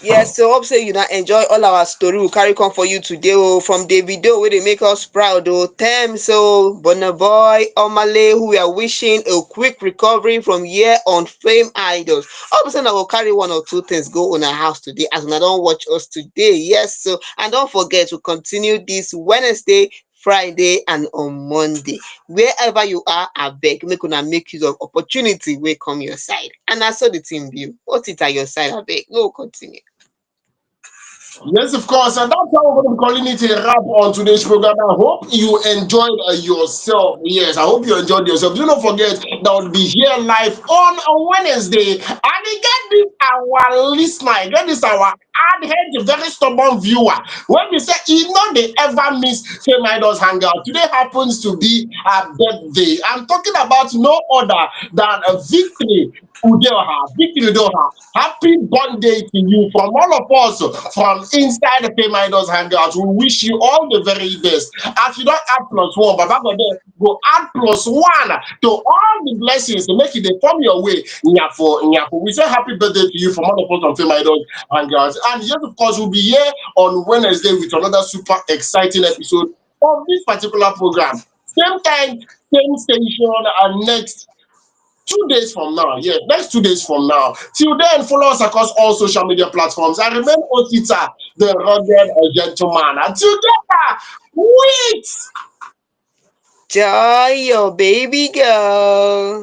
Yes, so hope say you na enjoy all our story we carry come for you today. Oh, from Davido wey dey make us proud. Oh, Tems, oh, Burna Boy, Omah, who we are wishing a quick recovery from here on Fame Idols. Hope say I go carry one or two things go on our house today as una don watch us today. Yes, so and don't forget to continue this Wednesday, Friday, and on Monday. Wherever you are, abeg make una make use of opportunity wey come your side. And na so the thing be. Put it at your side, abeg. No continue. Yes, of course, and that's how we're going to be calling it a wrap on today's program. I hope you enjoyed yourself. Yes, I hope you enjoyed yourself. Do not forget that we'll be here live on a Wednesday. And you get this our listener, get this our hard-headed, very stubborn viewer. When we say you know they ever miss FameIdols Hangout, today happens to be a birthday. I'm talking about no other than a Victory Udoha. Victory Udoha. Happy birthday to you from all of us from inside the FameIdols Hangout. We wish you all the very best. As you don't add plus one, but back there, go add plus one to all the blessings to make it they come your way. Nyafo, nyafo. We say happy birthday to you from all of us on FameIdols Hangout. And yes, of course, we'll be here on Wednesday with another super exciting episode of this particular program. Same time, same station, and next 2 days from now. Yeah, next 2 days from now. Till then, follow us across all social media platforms. And remain Otita, the rugged gentleman. And together, wait! Joy, your baby girl.